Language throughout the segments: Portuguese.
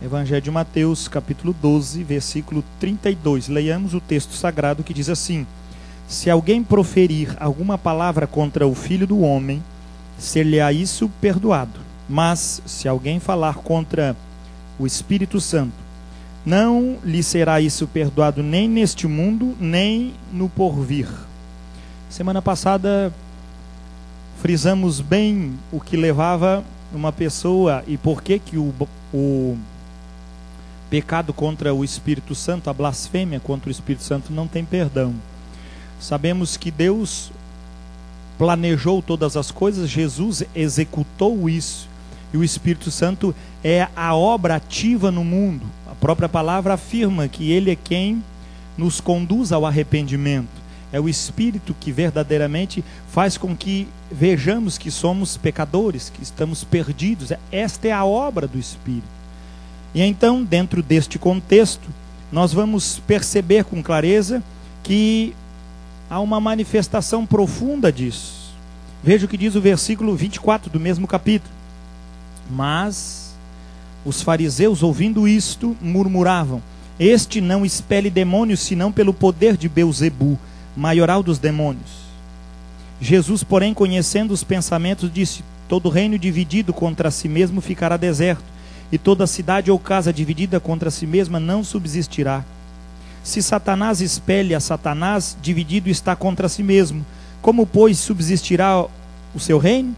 Evangelho de Mateus, capítulo 12, versículo 32. Leiamos o texto sagrado que diz assim: Se alguém proferir alguma palavra contra o Filho do Homem, ser-lhe-á isso perdoado. Mas, se alguém falar contra o Espírito Santo, não lhe será isso perdoado nem neste mundo, nem no porvir. Semana passada, frisamos bem o que levava uma pessoa e por que o pecado contra o Espírito Santo, a blasfêmia contra o Espírito Santo não tem perdão. Sabemos que Deus planejou todas as coisas, Jesus executou isso, e o Espírito Santo é a obra ativa no mundo. A própria palavra afirma que Ele é quem nos conduz ao arrependimento. É o Espírito que verdadeiramente faz com que vejamos que somos pecadores, que estamos perdidos. Esta é a obra do Espírito. E então, dentro deste contexto, nós vamos perceber com clareza que há uma manifestação profunda disso. Veja o que diz o versículo 24 do mesmo capítulo. Mas os fariseus, ouvindo isto, murmuravam: Este não expele demônios, senão pelo poder de Belzebu, maioral dos demônios. Jesus, porém, conhecendo os pensamentos, disse: Todo reino dividido contra si mesmo ficará deserto, e toda cidade ou casa dividida contra si mesma não subsistirá. Se Satanás expele a Satanás, dividido está contra si mesmo. Como, pois, subsistirá o seu reino?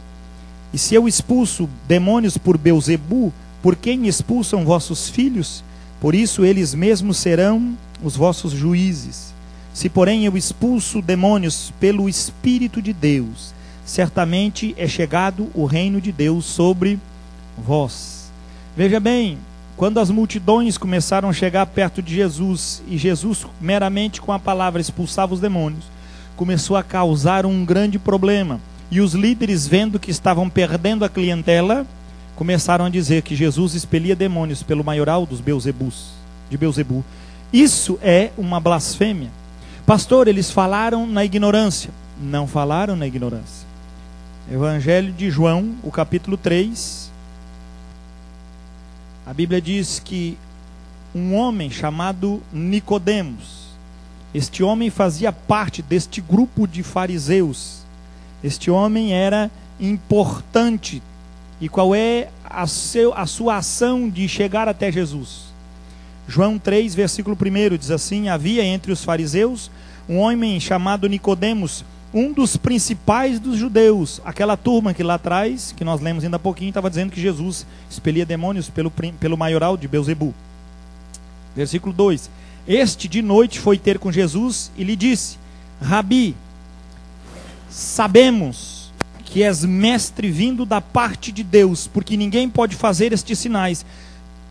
E se eu expulso demônios por Belzebu, por quem expulsam vossos filhos? Por isso eles mesmos serão os vossos juízes. Se, porém, eu expulso demônios pelo Espírito de Deus, certamente é chegado o reino de Deus sobre vós. Veja bem, quando as multidões começaram a chegar perto de Jesus, e Jesus meramente com a palavra expulsava os demônios, começou a causar um grande problema. E os líderes, vendo que estavam perdendo a clientela, começaram a dizer que Jesus expelia demônios pelo maioral de Belzebu. Isso é uma blasfêmia. Pastor, eles falaram na ignorância. Não falaram na ignorância. Evangelho de João, o capítulo 3. A Bíblia diz que um homem chamado Nicodemos, este homem fazia parte deste grupo de fariseus. Este homem era importante. E qual é a sua ação de chegar até Jesus? João 3, versículo 1 diz assim: Havia entre os fariseus um homem chamado Nicodemos, um dos principais dos judeus. Aquela turma que lá atrás, que nós lemos ainda há pouquinho, estava dizendo que Jesus expelia demônios pelo maioral de Belzebu. Versículo 2: Este de noite foi ter com Jesus e lhe disse: Rabi, sabemos que és mestre vindo da parte de Deus, porque ninguém pode fazer estes sinais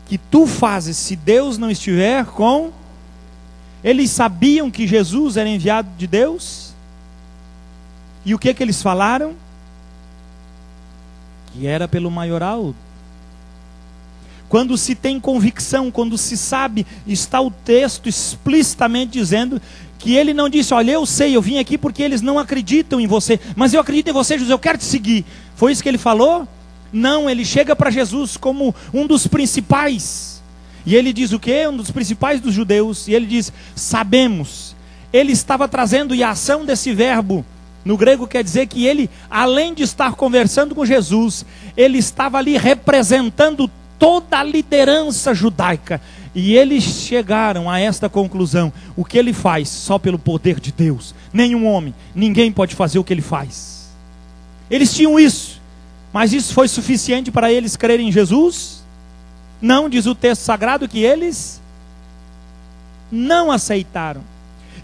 que tu fazes se Deus não estiver com... Eles sabiam que Jesus era enviado de Deus. E o que eles falaram? Que era pelo maioral. Quando se tem convicção, quando se sabe, está o texto explicitamente dizendo que ele não disse: olha, eu sei, eu vim aqui porque eles não acreditam em você, mas eu acredito em você, Jesus, eu quero te seguir. Foi isso que ele falou? Não, ele chega para Jesus como um dos principais. E ele diz o quê? Um dos principais dos judeus. E ele diz: sabemos. Ele estava trazendo, e a ação desse verbo no grego quer dizer que ele, além de estar conversando com Jesus, ele estava ali representando toda a liderança judaica. E eles chegaram a esta conclusão: o que ele faz só pelo poder de Deus. Nenhum homem, ninguém pode fazer o que ele faz. Eles tinham isso, mas isso foi suficiente para eles crerem em Jesus? Não, diz o texto sagrado que eles não aceitaram.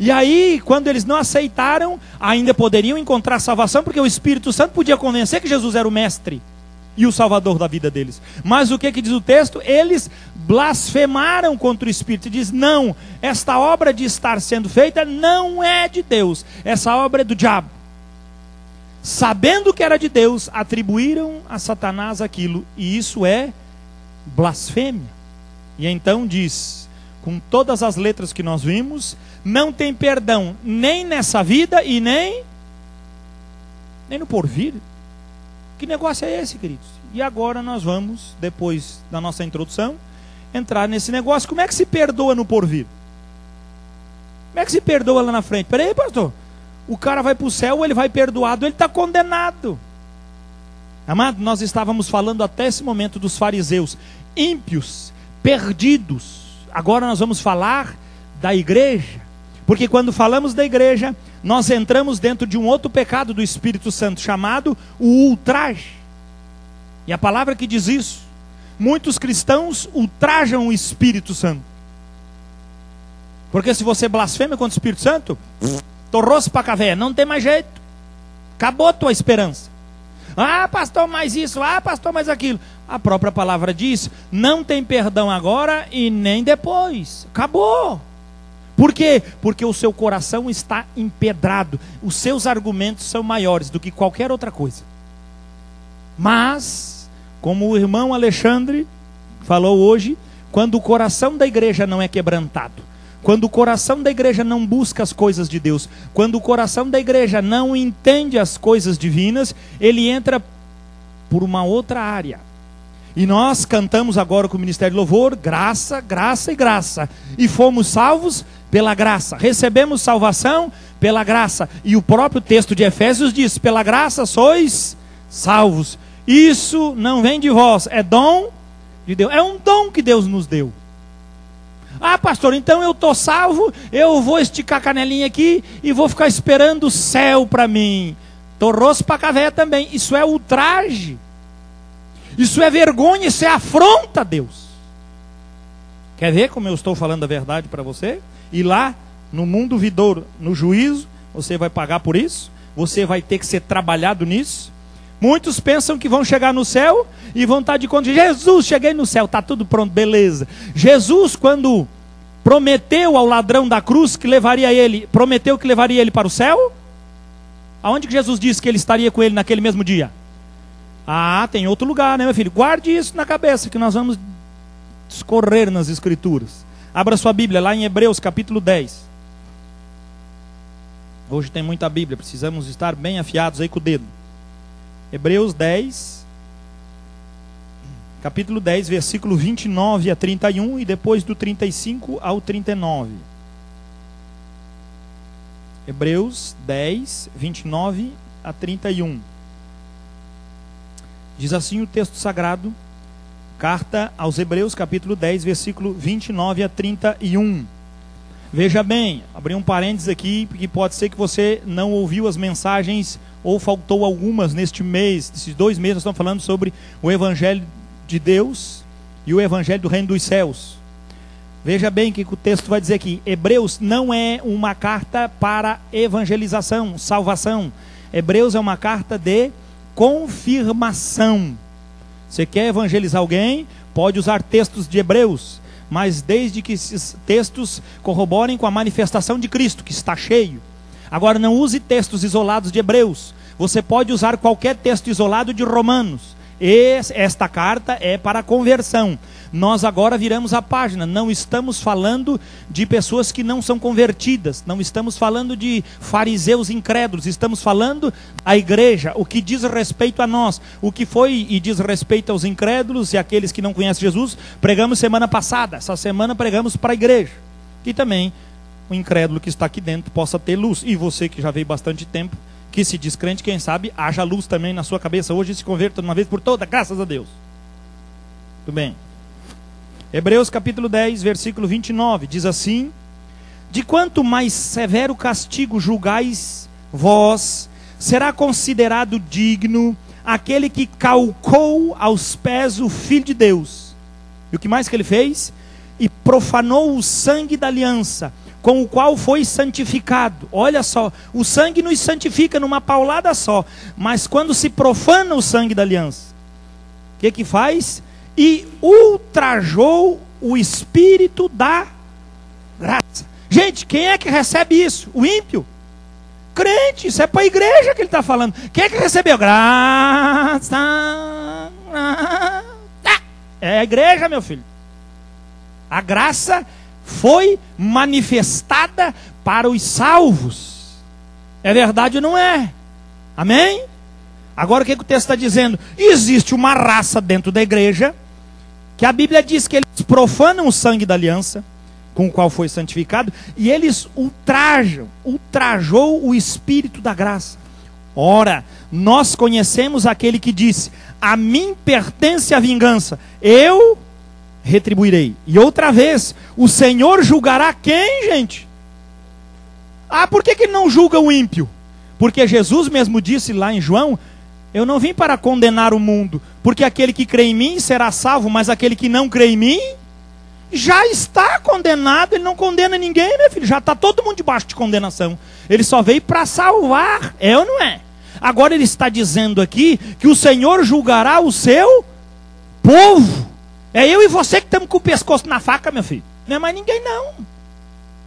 E aí, quando eles não aceitaram, ainda poderiam encontrar salvação, porque o Espírito Santo podia convencer que Jesus era o mestre e o salvador da vida deles. Mas o que diz o texto? Eles blasfemaram contra o Espírito e diz: não, esta obra de estar sendo feita não é de Deus, essa obra é do diabo. Sabendo que era de Deus, atribuíram a Satanás aquilo, e isso é blasfêmia. E então diz, com todas as letras que nós vimos, não tem perdão nem nessa vida e nem no porvir. Que negócio é esse, queridos? E agora nós vamos, depois da nossa introdução, entrar nesse negócio. Como é que se perdoa no porvir? Como é que se perdoa lá na frente? Peraí, pastor, o cara vai para o céu, ele vai perdoado, ele está condenado. Amado, nós estávamos falando até esse momento dos fariseus, ímpios, perdidos. Agora nós vamos falar da igreja, porque quando falamos da igreja, nós entramos dentro de um outro pecado do Espírito Santo, chamado o ultraje. E a palavra que diz isso, muitos cristãos ultrajam o Espírito Santo. Porque se você blasfema contra o Espírito Santo, torrou-se para cavé, não tem mais jeito. Acabou a tua esperança. Ah, pastor, mais isso. Ah, pastor, mais aquilo. A própria palavra diz, não tem perdão agora e nem depois. Acabou. Por quê? Porque o seu coração está empedrado. Os seus argumentos são maiores do que qualquer outra coisa. Mas, como o irmão Alexandre falou hoje, quando o coração da igreja não é quebrantado, quando o coração da igreja não busca as coisas de Deus, quando o coração da igreja não entende as coisas divinas, ele entra por uma outra área. E nós cantamos agora com o Ministério de Louvor, graça, graça e graça. E fomos salvos pela graça. Recebemos salvação pela graça. E o próprio texto de Efésios diz, pela graça sois salvos. Isso não vem de vós, é dom de Deus. É um dom que Deus nos deu. Ah, pastor, então eu estou salvo, eu vou esticar a canelinha aqui e vou ficar esperando o céu para mim. Torrou-se para cavé também. Isso é ultraje. Isso é vergonha, isso é afronta a Deus. Quer ver como eu estou falando a verdade para você? E lá, no mundo vindouro, no juízo, você vai pagar por isso. Você vai ter que ser trabalhado nisso. Muitos pensam que vão chegar no céu e vão estar de conta. Jesus, cheguei no céu, está tudo pronto, beleza. Jesus, quando prometeu ao ladrão da cruz que levaria ele, prometeu que levaria ele para o céu? Aonde que Jesus disse que ele estaria com ele naquele mesmo dia? Ah, tem outro lugar, né, meu filho? Guarde isso na cabeça, que nós vamos discorrer nas Escrituras. Abra sua Bíblia, lá em Hebreus, capítulo 10. Hoje tem muita Bíblia, precisamos estar bem afiados aí com o dedo. Hebreus 10, capítulo 10, versículo 29 a 31 e depois do 35 ao 39. Hebreus 10, 29 a 31. Diz assim o texto sagrado, carta aos Hebreus, capítulo 10, versículo 29 a 31. Veja bem, abri um parênteses aqui, porque pode ser que você não ouviu as mensagens, ou faltou algumas neste mês, nesses 2 meses, nós estamos falando sobre o Evangelho de Deus e o Evangelho do Reino dos Céus. Veja bem o que o texto vai dizer aqui. Hebreus não é uma carta para evangelização, salvação. Hebreus é uma carta de confirmação. Você quer evangelizar alguém? Pode usar textos de Hebreus, mas desde que esses textos corroborem com a manifestação de Cristo, que está cheio. Agora, não use textos isolados de Hebreus. Você pode usar qualquer texto isolado de Romanos. Esta carta é para conversão. Nós agora viramos a página. Não estamos falando de pessoas que não são convertidas. Não estamos falando de fariseus incrédulos. Estamos falando da igreja. O que diz respeito a nós. O que foi e diz respeito aos incrédulos e aqueles que não conhecem Jesus. Pregamos semana passada. Essa semana pregamos para a igreja. E também o incrédulo que está aqui dentro possa ter luz. E você que já veio bastante tempo, que se diz crente, quem sabe, haja luz também na sua cabeça hoje e se converta de uma vez por todas, graças a Deus. Tudo bem. Hebreus capítulo 10, versículo 29, diz assim: de quanto mais severo castigo julgais vós, será considerado digno aquele que calcou aos pés o Filho de Deus. E o que mais que ele fez? E profanou o sangue da aliança, com o qual foi santificado. Olha só, o sangue nos santifica numa paulada só, mas quando se profana o sangue da aliança, o que que faz? E ultrajou o Espírito da graça. Gente, quem é que recebe isso? O ímpio? Crente, isso é para a igreja que ele está falando. Quem é que recebeu? Graça. É a igreja, meu filho. A graça foi manifestada para os salvos. É verdade ou não é? Amém? Agora o que o texto está dizendo? Existe uma raça dentro da igreja que a Bíblia diz que eles profanam o sangue da aliança, com o qual foi santificado, e eles ultrajou o Espírito da graça. Ora, nós conhecemos aquele que disse: a mim pertence a vingança, eu retribuirei. E outra vez, o Senhor julgará quem, gente? Ah, por que não julga o ímpio? Porque Jesus mesmo disse lá em João: eu não vim para condenar o mundo, porque aquele que crê em mim será salvo, mas aquele que não crê em mim já está condenado. Ele não condena ninguém, meu filho, já está todo mundo debaixo de condenação. Ele só veio para salvar, é ou não é? Agora ele está dizendo aqui que o Senhor julgará o seu povo. É eu e você que estamos com o pescoço na faca, meu filho, não é mais ninguém não.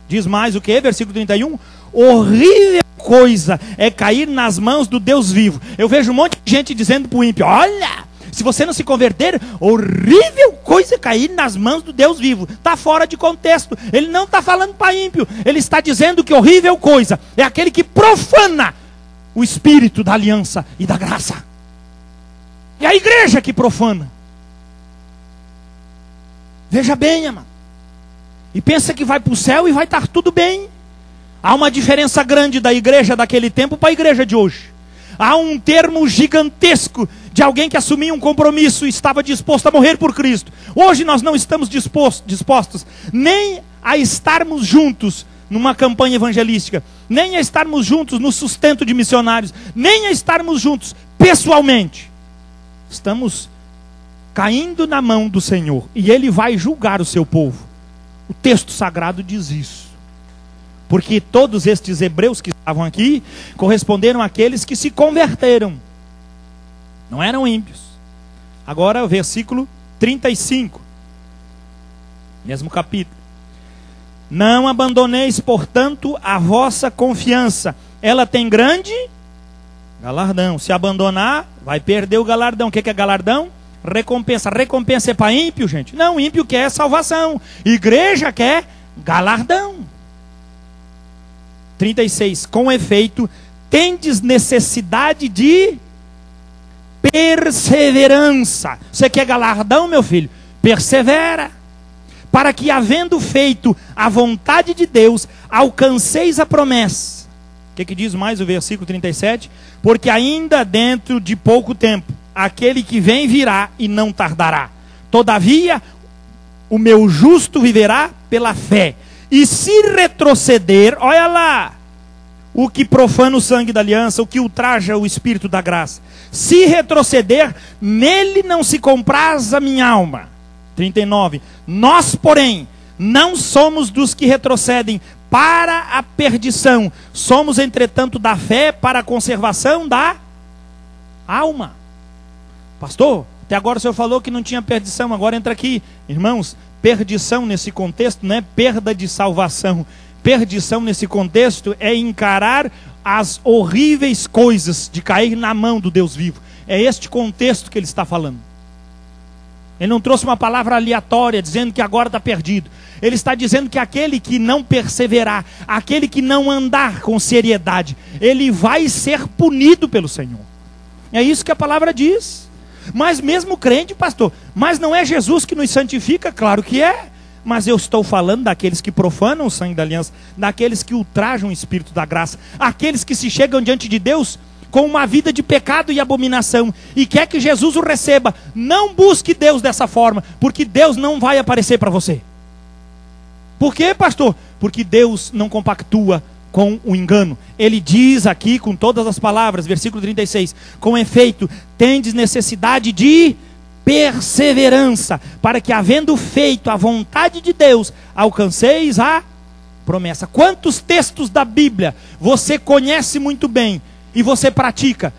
Diz mais o que? Versículo 31, horrível coisa é cair nas mãos do Deus vivo. Eu vejo um monte de gente dizendo para o ímpio: olha, se você não se converter, horrível coisa é cair nas mãos do Deus vivo. Está fora de contexto. Ele não está falando para ímpio. Ele está dizendo que horrível coisa é aquele que profana o Espírito da aliança e da graça. É a igreja que profana. Veja bem, amado. E pensa que vai para o céu e vai estar tudo bem. Há uma diferença grande da igreja daquele tempo para a igreja de hoje. Há um termo gigantesco de alguém que assumia um compromisso e estava disposto a morrer por Cristo. Hoje nós não estamos dispostos nem a estarmos juntos numa campanha evangelística, nem a estarmos juntos no sustento de missionários, nem a estarmos juntos pessoalmente. Estamos caindo na mão do Senhor e Ele vai julgar o seu povo. O texto sagrado diz isso. Porque todos estes hebreus que estavam aqui corresponderam àqueles que se converteram. Não eram ímpios. Agora o versículo 35. Mesmo capítulo. Não abandoneis, portanto, a vossa confiança. Ela tem grande galardão. Se abandonar, vai perder o galardão. O que é galardão? Recompensa. Recompensa é para ímpio, gente? Não, ímpio quer salvação. Igreja quer galardão. 36. Com efeito, tendes necessidade de perseverança. Você quer galardão, meu filho? Persevera. Para que, havendo feito a vontade de Deus, alcanceis a promessa. O que diz mais o versículo 37? Porque ainda dentro de pouco tempo, aquele que vem virá e não tardará. Todavia, o meu justo viverá pela fé. E se retroceder, olha lá, o que profana o sangue da aliança, o que ultraja o Espírito da graça. Se retroceder, nele não se compraz a minha alma. 39. Nós, porém, não somos dos que retrocedem para a perdição. Somos, entretanto, da fé para a conservação da alma. Pastor, até agora o senhor falou que não tinha perdição, agora entra aqui. Irmãos, perdição nesse contexto não é perda de salvação. Perdição nesse contexto é encarar as horríveis coisas de cair na mão do Deus vivo. É este contexto que ele está falando. Ele não trouxe uma palavra aleatória dizendo que agora está perdido. Ele está dizendo que aquele que não perseverar, aquele que não andar com seriedade, ele vai ser punido pelo Senhor. É isso que a palavra diz. Mas mesmo crente, pastor, mas não é Jesus que nos santifica? Claro que é. Mas eu estou falando daqueles que profanam o sangue da aliança, daqueles que ultrajam o Espírito da graça, aqueles que se chegam diante de Deus com uma vida de pecado e abominação, e quer que Jesus o receba. Não busque Deus dessa forma, porque Deus não vai aparecer para você. Por quê, pastor? Porque Deus não compactua com o engano. Ele diz aqui com todas as palavras, versículo 36, com efeito, tendes necessidade de perseverança, para que, havendo feito a vontade de Deus, alcanceis a promessa. Quantos textos da Bíblia você conhece muito bem e você pratica,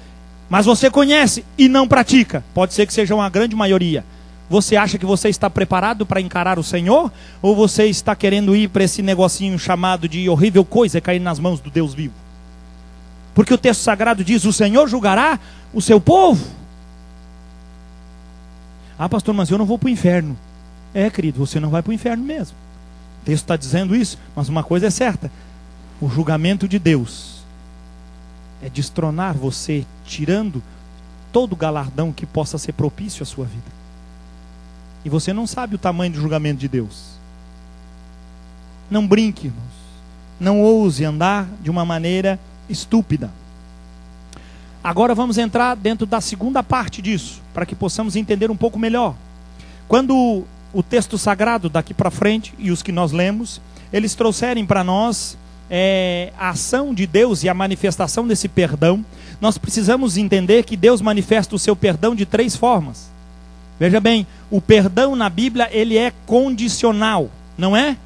mas você conhece e não pratica? Pode ser que seja uma grande maioria. Você acha que você está preparado para encarar o Senhor? Ou você está querendo ir para esse negocinho chamado de horrível coisa, cair nas mãos do Deus vivo? Porque o texto sagrado diz: o Senhor julgará o seu povo. Ah, pastor, mas eu não vou para o inferno. É, querido, você não vai para o inferno mesmo. O texto está dizendo isso, mas uma coisa é certa: o julgamento de Deus é destronar você, tirando todo o galardão que possa ser propício à sua vida. E você não sabe o tamanho do julgamento de Deus. Não brinque, irmãos. Não ouse andar de uma maneira estúpida. Agora vamos entrar dentro da segunda parte disso, para que possamos entender um pouco melhor. Quando o texto sagrado daqui para frente, e os que nós lemos, eles trouxerem para nós a ação de Deus e a manifestação desse perdão, nós precisamos entender que Deus manifesta o seu perdão de 3 formas. Veja bem, o perdão na Bíblia, ele é condicional, não é?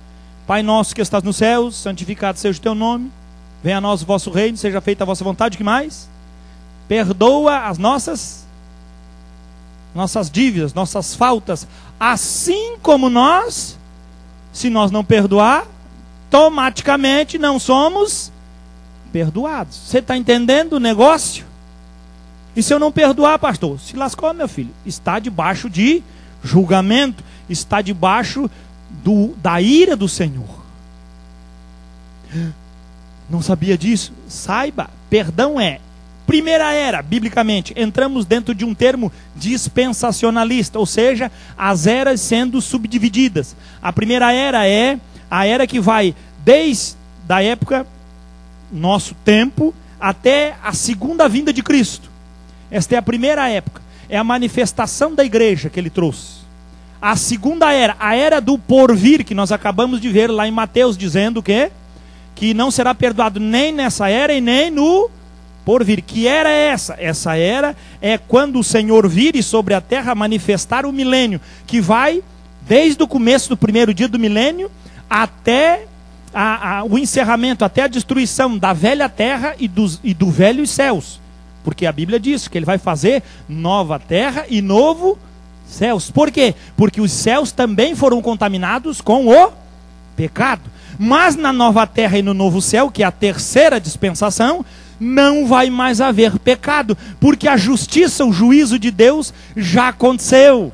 Pai nosso que estás nos céus, santificado seja o teu nome, venha a nós o vosso reino, seja feita a vossa vontade, o que mais? Perdoa as nossas dívidas, nossas faltas, assim como nós, se nós não perdoar, automaticamente não somos perdoados. Você está entendendo o negócio? E se eu não perdoar, pastor? Se lascou, meu filho. Está debaixo de julgamento, está debaixo da ira do Senhor. Não sabia disso? Saiba, perdão é primeira era, biblicamente, entramos dentro de um termo dispensacionalista, ou seja, as eras sendo subdivididas. A primeira era é a era que vai desde a época, nosso tempo, até a segunda vinda de Cristo. Esta é a primeira época, é a manifestação da igreja que ele trouxe. A segunda era, a era do porvir, que nós acabamos de ver lá em Mateus, dizendo que não será perdoado nem nessa era e nem no por vir. Que era essa? Essa era é quando o Senhor vire sobre a terra manifestar o milênio, que vai desde o começo do primeiro dia do milênio até o encerramento, até a destruição da velha terra e do velhos céus. Porque a Bíblia diz que ele vai fazer nova terra e novo céus. Por quê? Porque os céus também foram contaminados com o pecado. Mas na nova terra e no novo céu, que é a terceira dispensação, não vai mais haver pecado, porque a justiça, o juízo de Deus já aconteceu.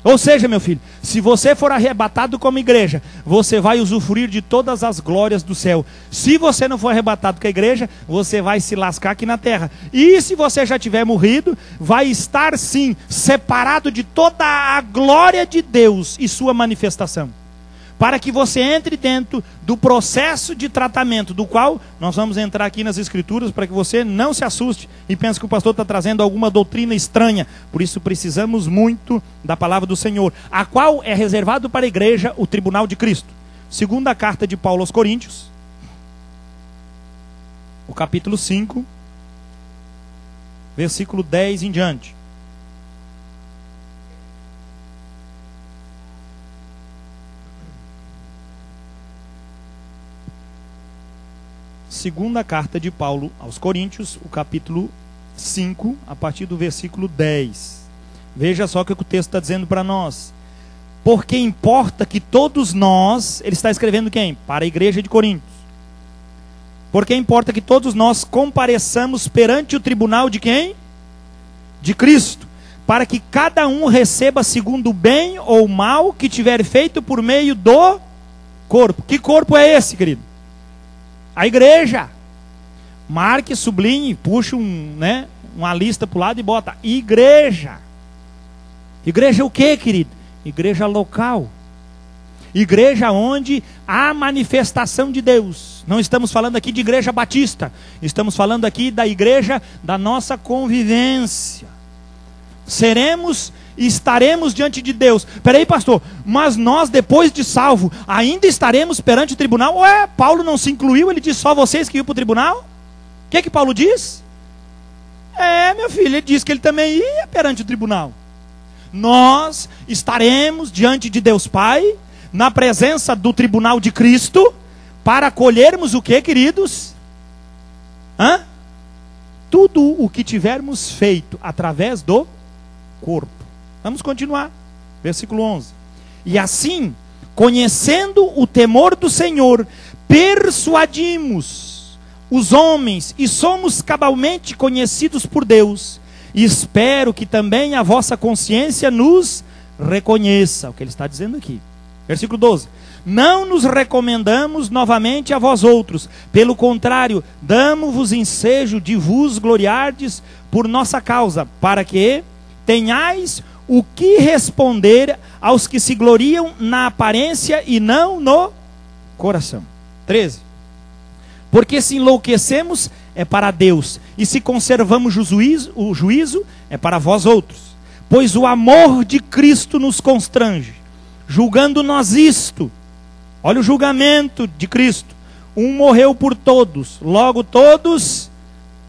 Ou seja, meu filho, se você for arrebatado como igreja, você vai usufruir de todas as glórias do céu. Se você não for arrebatado com a igreja, você vai se lascar aqui na terra. E se você já tiver morrido, vai estar sim separado de toda a glória de Deus e sua manifestação, para que você entre dentro do processo de tratamento, do qual nós vamos entrar aqui nas Escrituras, para que você não se assuste e pense que o pastor está trazendo alguma doutrina estranha. Por isso precisamos muito da palavra do Senhor, a qual é reservado para a igreja o tribunal de Cristo. Segunda carta de Paulo aos Coríntios, o capítulo 5, versículo 10 em diante. Segunda carta de Paulo aos Coríntios, o capítulo 5, a partir do versículo 10. Veja só o que o texto está dizendo para nós. Porque importa que todos nós, ele está escrevendo quem? Para a igreja de Coríntios. Porque importa que todos nós compareçamos perante o tribunal de quem? De Cristo. Para que cada um receba segundo o bem ou o mal que tiver feito por meio do corpo. Que corpo é esse, querido? A igreja. Marque, sublinhe, puxa uma lista para o lado e bota igreja. Igreja o que, querido? Igreja local. Igreja onde há manifestação de Deus. Não estamos falando aqui de igreja batista. Estamos falando aqui da igreja da nossa convivência. Seremos e estaremos diante de Deus. Peraí, pastor, mas nós depois de salvo ainda estaremos perante o tribunal? Ué, Paulo não se incluiu, ele disse só vocês que iam para o tribunal? O que Paulo diz? Meu filho, ele disse que ele também ia perante o tribunal. Nós estaremos diante de Deus Pai, na presença do tribunal de Cristo, para colhermos o que, queridos? Tudo o que tivermos feito através do corpo. Vamos continuar, versículo 11. E assim, conhecendo o temor do Senhor, persuadimos os homens e somos cabalmente conhecidos por Deus. E espero que também a vossa consciência nos reconheça. O que ele está dizendo aqui. Versículo 12. Não nos recomendamos novamente a vós outros. Pelo contrário, damos-vos ensejo de vos gloriardes por nossa causa, para que tenhais o que responder aos que se gloriam na aparência e não no coração. 13. Porque se enlouquecemos é para Deus, e se conservamos o juízo é para vós outros. Pois o amor de Cristo nos constrange, julgando nós isto. Olha o julgamento de Cristo. Um morreu por todos, logo todos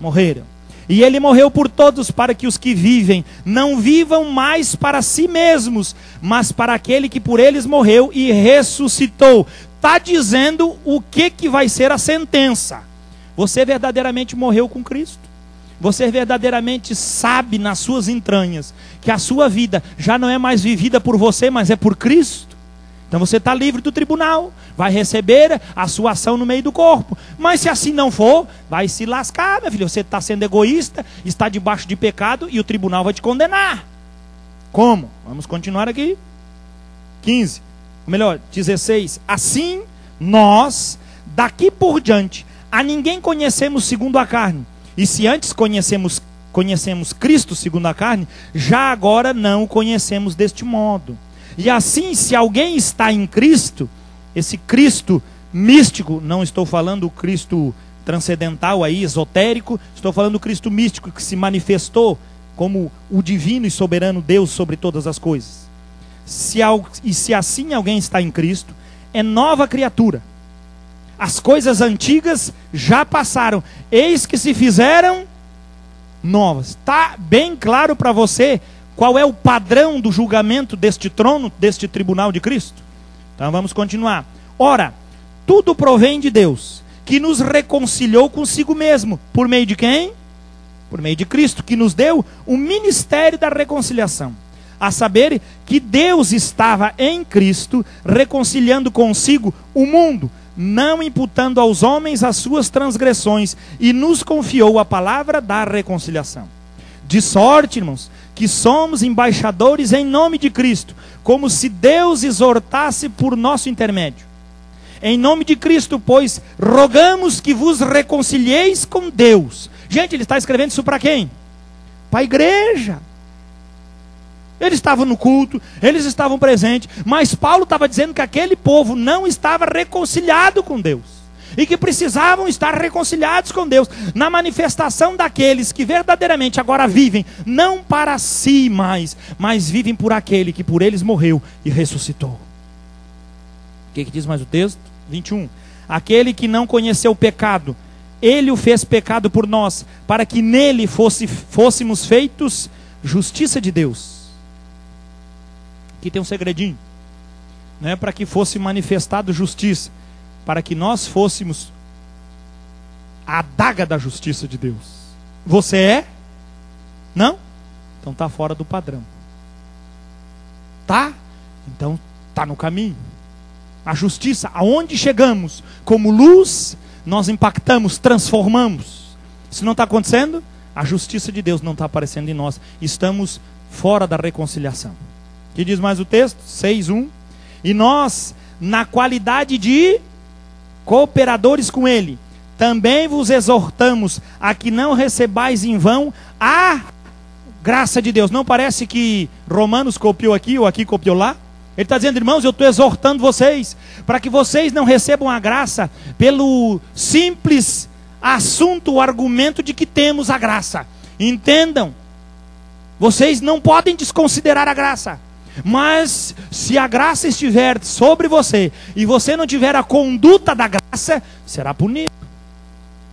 morreram. E ele morreu por todos, para que os que vivem não vivam mais para si mesmos, mas para aquele que por eles morreu e ressuscitou. Está dizendo o que vai ser a sentença. Você verdadeiramente morreu com Cristo. Você verdadeiramente sabe nas suas entranhas que a sua vida já não é mais vivida por você, mas é por Cristo. Então você está livre do tribunal, vai receber a sua ação no meio do corpo. Mas se assim não for, vai se lascar, meu filho. Você está sendo egoísta, está debaixo de pecado e o tribunal vai te condenar. Como? Vamos continuar aqui. 15, ou melhor, 16. Assim nós, daqui por diante, a ninguém conhecemos segundo a carne. E se antes conhecemos Cristo segundo a carne, já agora não o conhecemos deste modo. E assim, se alguém está em Cristo, esse Cristo místico, não estou falando o Cristo transcendental aí, esotérico, estou falando do Cristo místico que se manifestou como o divino e soberano Deus sobre todas as coisas. Se assim alguém está em Cristo, é nova criatura. As coisas antigas já passaram, eis que se fizeram novas. Está bem claro para você qual é o padrão do julgamento deste trono, deste tribunal de Cristo? Então vamos continuar. Ora, tudo provém de Deus, que nos reconciliou consigo mesmo. Por meio de quem? Por meio de Cristo, que nos deu o ministério da reconciliação. A saber que Deus estava em Cristo, reconciliando consigo o mundo, não imputando aos homens as suas transgressões, e nos confiou a palavra da reconciliação. De sorte, irmãos, que somos embaixadores em nome de Cristo, como se Deus exortasse por nosso intermédio. Em nome de Cristo, pois, rogamos que vos reconcilieis com Deus. Gente, ele está escrevendo isso para quem? Para a igreja. Eles estavam no culto, eles estavam presentes, mas Paulo estava dizendo que aquele povo não estava reconciliado com Deus, e que precisavam estar reconciliados com Deus, na manifestação daqueles que verdadeiramente agora vivem, não para si mais, mas vivem por aquele que por eles morreu e ressuscitou. O que diz mais o texto? 21. Aquele que não conheceu o pecado, ele o fez pecado por nós, para que nele fôssemos feitos justiça de Deus. Aqui tem um segredinho, não é para que fosse manifestado justiça, para que nós fôssemos a adaga da justiça de Deus. Você é? Não? Então está fora do padrão. Tá? Então está no caminho. A justiça, aonde chegamos, como luz, nós impactamos, transformamos. Isso não está acontecendo? A justiça de Deus não está aparecendo em nós. Estamos fora da reconciliação. O que diz mais o texto? 6:1. E nós, na qualidade de cooperadores com ele, também vos exortamos a que não recebais em vão a graça de Deus. Não parece que Romanos copiou aqui ou aqui copiou lá? Ele está dizendo, irmãos, eu estou exortando vocês para que vocês não recebam a graça pelo simples assunto, o argumento de que temos a graça. Entendam, vocês não podem desconsiderar a graça. Mas se a graça estiver sobre você e você não tiver a conduta da graça, será punido,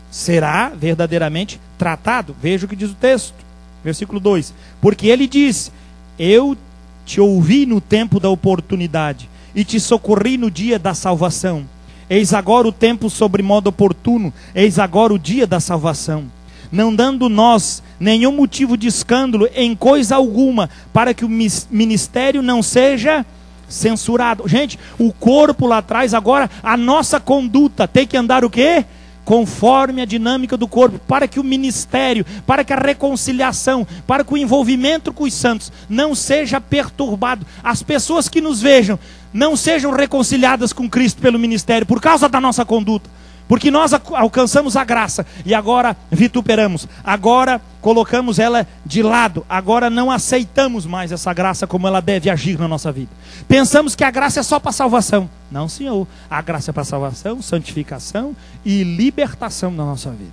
será verdadeiramente tratado. Veja o que diz o texto, versículo 2. Porque ele diz, eu te ouvi no tempo da oportunidade e te socorri no dia da salvação. Eis agora o tempo sobre modo oportuno, eis agora o dia da salvação. Não dando nós nenhum motivo de escândalo em coisa alguma, para que o ministério não seja censurado. Gente, o corpo lá atrás, agora a nossa conduta tem que andar o quê? Conforme a dinâmica do corpo, para que o ministério, para que a reconciliação, para que o envolvimento com os santos não seja perturbado. As pessoas que nos vejam não sejam reconciliadas com Cristo pelo ministério, por causa da nossa conduta. Porque nós alcançamos a graça e agora vituperamos, agora colocamos ela de lado, agora não aceitamos mais essa graça como ela deve agir na nossa vida. Pensamos que a graça é só para salvação. Não, Senhor, a graça é para salvação, santificação e libertação da nossa vida.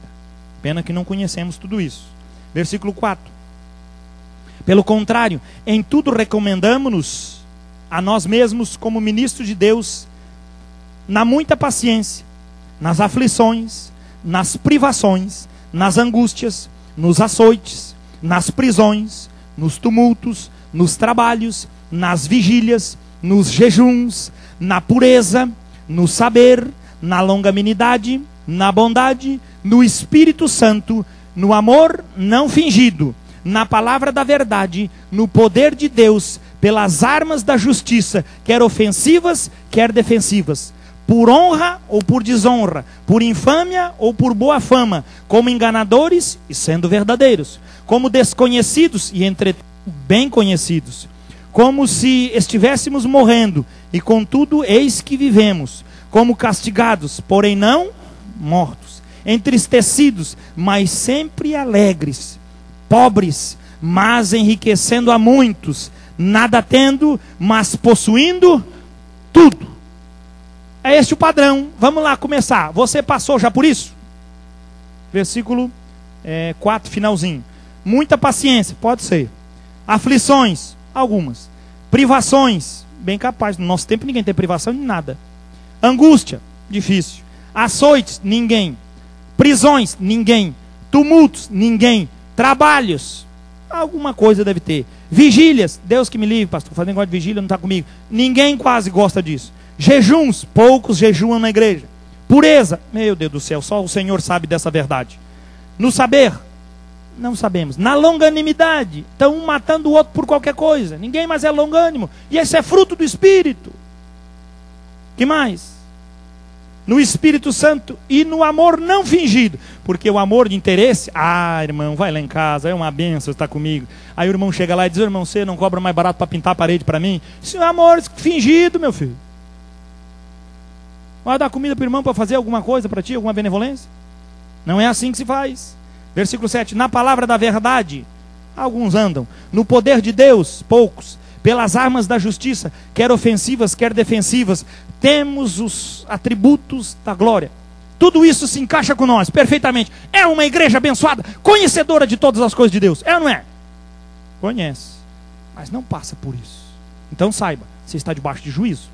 Pena que não conhecemos tudo isso. Versículo 4. Pelo contrário, em tudo recomendamo-nos a nós mesmos como ministros de Deus, na muita paciência, nas aflições, nas privações, nas angústias, nos açoites, nas prisões, nos tumultos, nos trabalhos, nas vigílias, nos jejuns, na pureza, no saber, na longanimidade, na bondade, no Espírito Santo, no amor não fingido, na palavra da verdade, no poder de Deus, pelas armas da justiça, quer ofensivas, quer defensivas, por honra ou por desonra, por infâmia ou por boa fama, como enganadores e sendo verdadeiros, como desconhecidos e entretanto bem conhecidos, como se estivéssemos morrendo, e contudo eis que vivemos, como castigados, porém não mortos, entristecidos, mas sempre alegres, pobres, mas enriquecendo a muitos, nada tendo, mas possuindo tudo. É este o padrão. Vamos lá começar. Você passou já por isso? Versículo 4, finalzinho. Muita paciência, pode ser. Aflições, algumas. Privações, bem capaz. No nosso tempo ninguém tem privação de nada. Angústia, difícil. Açoites, ninguém. Prisões, ninguém. Tumultos, ninguém. Trabalhos, alguma coisa deve ter. Vigílias, Deus que me livre, pastor, fazer negócio de vigília não está comigo. Ninguém quase gosta disso. Jejuns, poucos jejuam na igreja. Pureza, meu Deus do céu, só o Senhor sabe dessa verdade. No saber, não sabemos. Na longanimidade, estão um matando o outro por qualquer coisa. Ninguém mais é longânimo. E esse é fruto do Espírito. Que mais? No Espírito Santo e no amor não fingido. Porque o amor de interesse, irmão, vai lá em casa, é uma benção estar comigo. Aí o irmão chega lá e diz, irmão, você não cobra mais barato para pintar a parede para mim? Isso é amor fingido, meu filho. Vai dar comida para o irmão para fazer alguma coisa para ti, alguma benevolência? Não é assim que se faz. Versículo 7, na palavra da verdade, alguns andam. No poder de Deus, poucos. Pelas armas da justiça, quer ofensivas, quer defensivas, temos os atributos da glória. Tudo isso se encaixa com nós, perfeitamente. É uma igreja abençoada, conhecedora de todas as coisas de Deus. É ou não é? Conhece, mas não passa por isso. Então saiba, você está debaixo de juízo.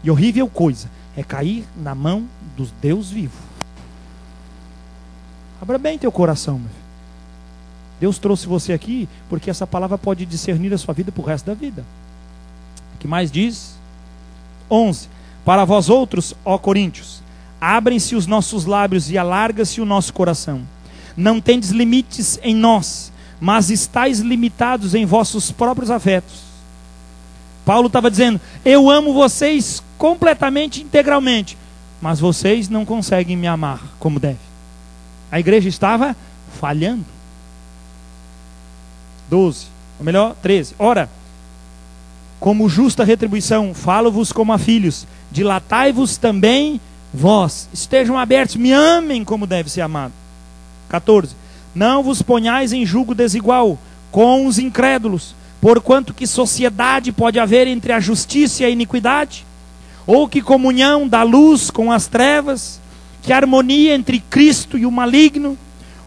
E horrível coisa é cair na mão dos Deus vivo. Abra bem teu coração, meu filho. Deus trouxe você aqui porque essa palavra pode discernir a sua vida para o resto da vida. O que mais diz? 11. Para vós outros, ó Coríntios, abrem-se os nossos lábios e alarga-se o nosso coração. Não tendes limites em nós, mas estáis limitados em vossos próprios afetos. Paulo estava dizendo, eu amo vocês completamente, integralmente, mas vocês não conseguem me amar como deve. A igreja estava falhando. 12, ou melhor, 13. Ora, como justa retribuição, falo-vos como a filhos, dilatai-vos também vós, estejam abertos, me amem como deve ser amado. 14. Não vos ponhais em julgo desigual com os incrédulos, porquanto que sociedade pode haver entre a justiça e a iniquidade? Ou que comunhão da luz com as trevas? Que harmonia entre Cristo e o maligno?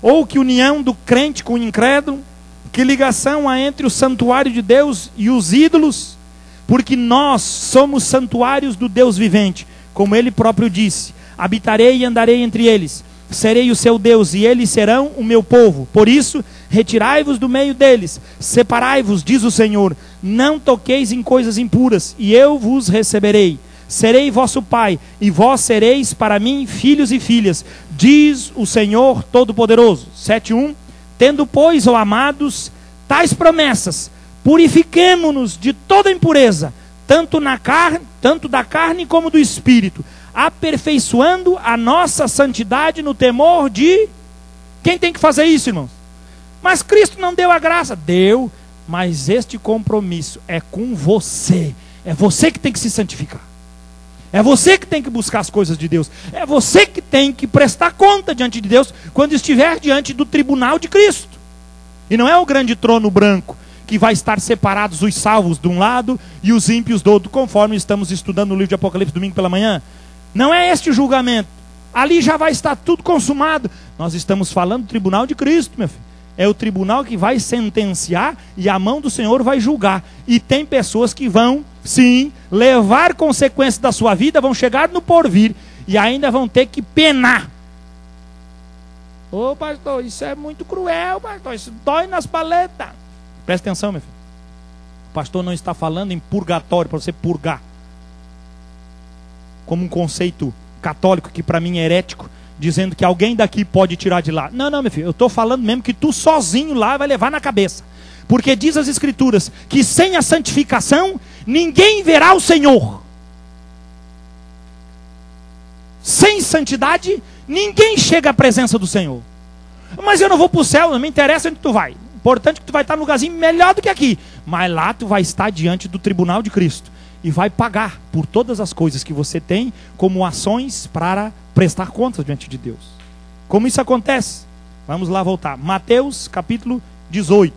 Ou que união do crente com o incrédulo? Que ligação há entre o santuário de Deus e os ídolos? Porque nós somos santuários do Deus vivente, como ele próprio disse, habitarei e andarei entre eles, serei o seu Deus e eles serão o meu povo. Por isso, retirai-vos do meio deles, separai-vos, diz o Senhor, não toqueis em coisas impuras, e eu vos receberei. Serei vosso pai, e vós sereis para mim filhos e filhas, diz o Senhor Todo-Poderoso. 7:1. Tendo, pois, ó amados, tais promessas, purifiquemo-nos de toda impureza, tanto da carne como do espírito, aperfeiçoando a nossa santidade no temor de... Quem tem que fazer isso, irmãos? Mas Cristo não deu a graça. Deu, mas este compromisso é com você. É você que tem que se santificar. É você que tem que buscar as coisas de Deus. É você que tem que prestar conta diante de Deus quando estiver diante do tribunal de Cristo. E não é o grande trono branco que vai estar separados os salvos de um lado e os ímpios do outro, conforme estamos estudando no livro de Apocalipse domingo pela manhã. Não é este julgamento. Ali já vai estar tudo consumado. Nós estamos falando do tribunal de Cristo, meu filho. É o tribunal que vai sentenciar e a mão do Senhor vai julgar. E tem pessoas que vão, sim, levar consequências da sua vida, vão chegar no porvir e ainda vão ter que penar. Ô pastor, isso é muito cruel, pastor, isso dói nas paletas. Presta atenção, meu filho. O pastor não está falando em purgatório, para você purgar. Como um conceito católico que para mim é herético, dizendo que alguém daqui pode tirar de lá. Não, meu filho, eu estou falando mesmo que tu sozinho lá vai levar na cabeça. Porque diz as Escrituras que sem a santificação ninguém verá o Senhor. Sem santidade ninguém chega à presença do Senhor. Mas eu não vou para o céu, não me interessa onde tu vai. Importante que tu vai estar num lugarzinho melhor do que aqui. Mas lá tu vai estar diante do tribunal de Cristo. E vai pagar por todas as coisas que você tem como ações para prestar contas diante de Deus. Como isso acontece? Vamos lá voltar. Mateus capítulo 18.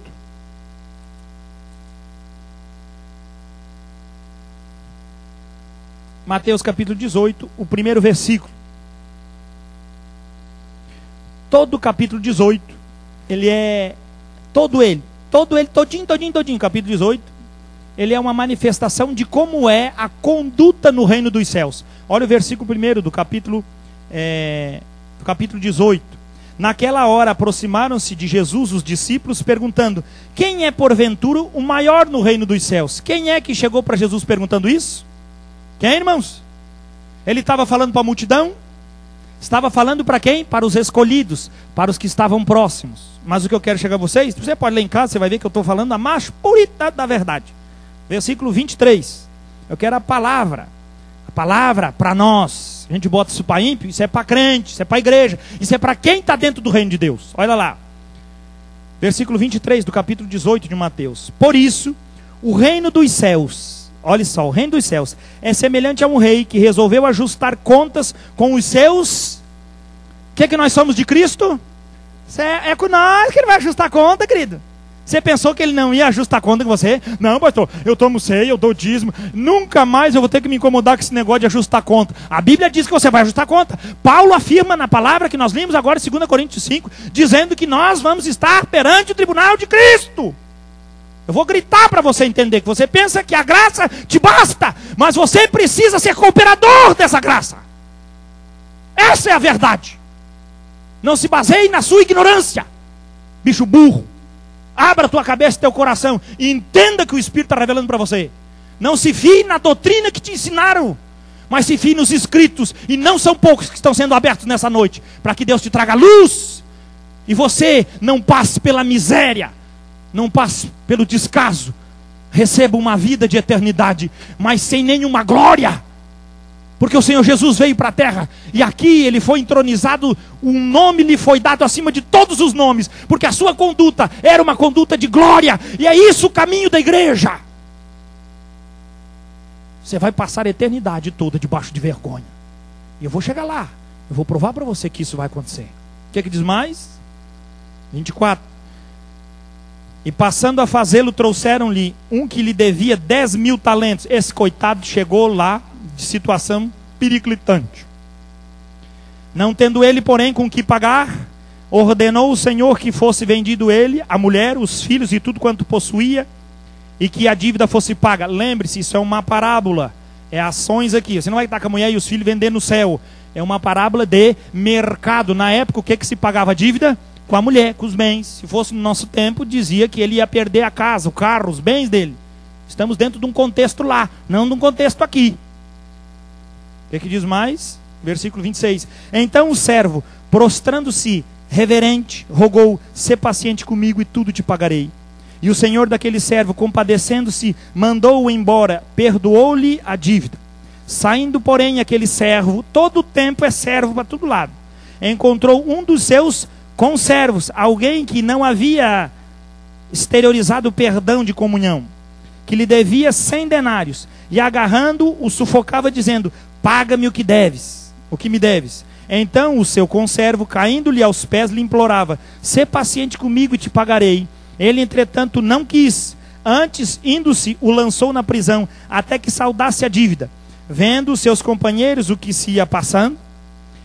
Mateus capítulo 18, o primeiro versículo. Todo o capítulo 18, ele é, todinho, capítulo 18, ele é uma manifestação de como é a conduta no reino dos céus. Olha o versículo 1 do capítulo 18. Naquela hora aproximaram-se de Jesus os discípulos, perguntando: quem é porventura o maior no reino dos céus? Quem é que chegou para Jesus perguntando isso? Quem, irmãos? Ele estava falando para a multidão? Estava falando para quem? Para os escolhidos, para os que estavam próximos. Mas o que eu quero chegar a vocês, você pode ler em casa, você vai ver que eu estou falando a mais purita da verdade. Versículo 23. Eu quero a palavra para nós. A gente bota isso para ímpio, isso é para crente, isso é para igreja, isso é para quem está dentro do reino de Deus. Olha lá. Versículo 23 do capítulo 18 de Mateus. Por isso, o reino dos céus, olha só, o reino dos céus é semelhante a um rei que resolveu ajustar contas com os seus. O que nós somos de Cristo? É com nós que ele vai ajustar conta, querido. Você pensou que ele não ia ajustar conta com você? Não, pastor, eu tomo ceia, eu dou dízimo. Nunca mais eu vou ter que me incomodar com esse negócio de ajustar conta. A Bíblia diz que você vai ajustar conta. Paulo afirma na palavra que nós lemos agora em 2 Coríntios 5, dizendo que nós vamos estar perante o tribunal de Cristo. Eu vou gritar para você entender que você pensa que a graça te basta, mas você precisa ser cooperador dessa graça. Essa é a verdade. Não se baseie na sua ignorância, bicho burro. Abra a tua cabeça e teu coração e entenda que o Espírito está revelando para você. Não se fie na doutrina que te ensinaram, mas se fie nos escritos, e não são poucos que estão sendo abertos nessa noite, para que Deus te traga luz, e você não passe pela miséria, não passe pelo descaso, receba uma vida de eternidade, mas sem nenhuma glória. Porque o Senhor Jesus veio para a terra, e aqui ele foi entronizado, um nome lhe foi dado acima de todos os nomes, porque a sua conduta era uma conduta de glória, e é isso o caminho da igreja. Você vai passar a eternidade toda debaixo de vergonha, e eu vou chegar lá, eu vou provar para você que isso vai acontecer. O que é que diz mais? 24. E passando a fazê-lo, trouxeram-lhe um que lhe devia 10.000 talentos. Esse coitado chegou lá de situação periclitante. Não tendo ele, porém, com que pagar, ordenou o Senhor que fosse vendido ele, a mulher, os filhos e tudo quanto possuía, e que a dívida fosse paga. Lembre-se, isso é uma parábola, é ações aqui. Você não vai estar com a mulher e os filhos vendendo no céu. É uma parábola de mercado. Na época, o que se pagava a dívida? Com a mulher, com os bens. Se fosse no nosso tempo, dizia que ele ia perder a casa, o carro, os bens dele. Estamos dentro de um contexto lá, não de um contexto aqui. O que diz mais? Versículo 26. Então o servo, prostrando-se reverente, rogou: sê paciente comigo e tudo te pagarei. E o senhor daquele servo, compadecendo-se, mandou-o embora, perdoou-lhe a dívida. Saindo, porém, aquele servo, todo o tempo é servo para todo lado, encontrou um dos seus conservos, alguém que não havia exteriorizado o perdão de comunhão, que lhe devia 100 denários. e agarrando, o sufocava, dizendo: paga-me o que deves, o que me deves. Então o seu conservo, caindo-lhe aos pés, lhe implorava: sê paciente comigo e te pagarei. Ele, entretanto, não quis. Antes, indo-se, o lançou na prisão, até que saldasse a dívida. Vendo os seus companheiros o que se ia passando,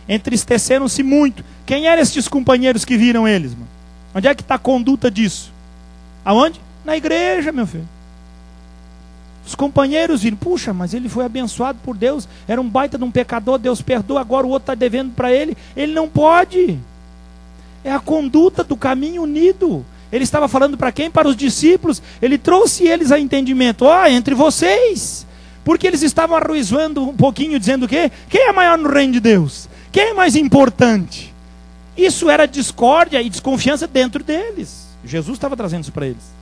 entristeceram-se muito. Quem eram estes companheiros que viram eles, mano? Onde é que está a conduta disso? Aonde? Na igreja, meu filho. Os companheiros viram: puxa, mas ele foi abençoado por Deus, era um baita de um pecador, Deus perdoa, agora o outro está devendo para ele. Ele não pode. É a conduta do caminho unido. Ele estava falando para quem? Para os discípulos. Ele trouxe eles a entendimento: entre vocês. Porque eles estavam arruizando um pouquinho, dizendo o quê? Quem é maior no reino de Deus? Quem é mais importante? Isso era discórdia e desconfiança dentro deles. Jesus estava trazendo isso para eles.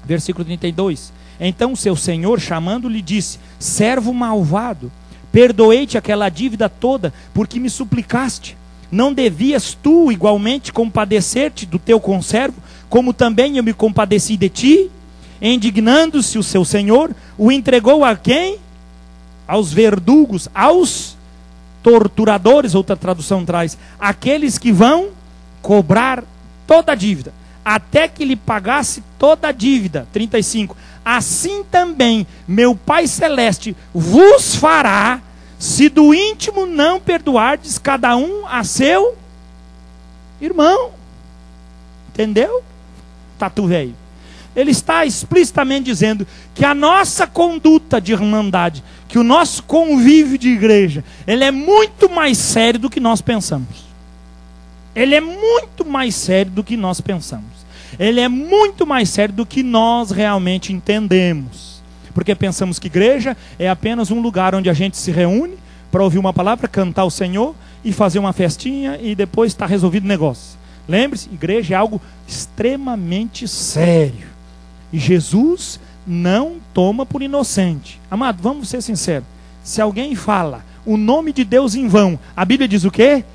Versículo 32. Então seu senhor, chamando-lhe, disse: servo malvado, perdoei-te aquela dívida toda, porque me suplicaste. Não devias tu igualmente compadecer-te do teu conservo, como também eu me compadeci de ti? Indignando-se o seu senhor, o entregou a quem? Aos verdugos, aos torturadores, outra tradução traz, aqueles que vão cobrar toda a dívida, até que lhe pagasse toda a dívida. 35. Assim também meu Pai Celeste vos fará, se do íntimo não perdoardes cada um a seu irmão. Entendeu? Tatu velho. Ele está explicitamente dizendo que a nossa conduta de irmandade, que o nosso convívio de igreja, ele é muito mais sério do que nós pensamos. Ele é muito mais sério do que nós pensamos. Ele é muito mais sério do que nós realmente entendemos. Porque pensamos que igreja é apenas um lugar onde a gente se reúne para ouvir uma palavra, cantar o Senhor e fazer uma festinha e depois está resolvido o negócio. Lembre-se, igreja é algo extremamente sério. E Jesus não toma por inocente. Amado, vamos ser sinceros. Se alguém fala o nome de Deus em vão, a Bíblia diz o quê?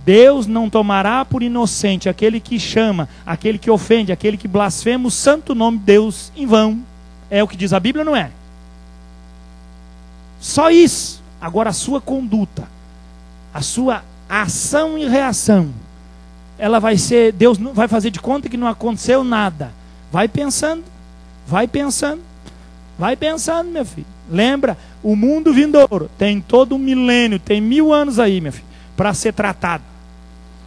Deus não tomará por inocente aquele que chama, aquele que ofende, aquele que blasfema o santo nome de Deus em vão. É o que diz a Bíblia, não é? Só isso. Agora a sua conduta, a sua ação e reação, ela vai ser, Deus não vai fazer de conta que não aconteceu nada. Vai pensando, meu filho. Lembra, o mundo vindouro tem todo um milênio, tem 1000 anos aí, meu filho, para ser tratado.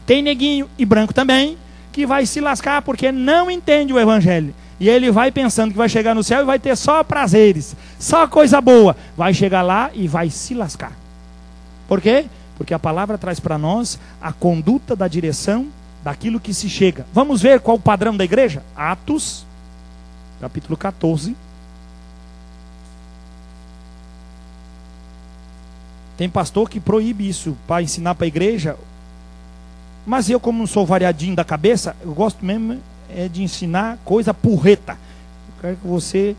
Tem neguinho e branco também, que vai se lascar porque não entende o evangelho. E ele vai pensando que vai chegar no céu e vai ter só prazeres, só coisa boa. Vai chegar lá e vai se lascar. Por quê? Porque a palavra traz para nós a conduta da direção daquilo que se chega. Vamos ver qual o padrão da igreja? Atos, capítulo 14. Tem pastor que proíbe isso para ensinar para a igreja. Mas eu, como não sou variadinho da cabeça, eu gosto mesmo de ensinar coisa porreta. Eu quero que você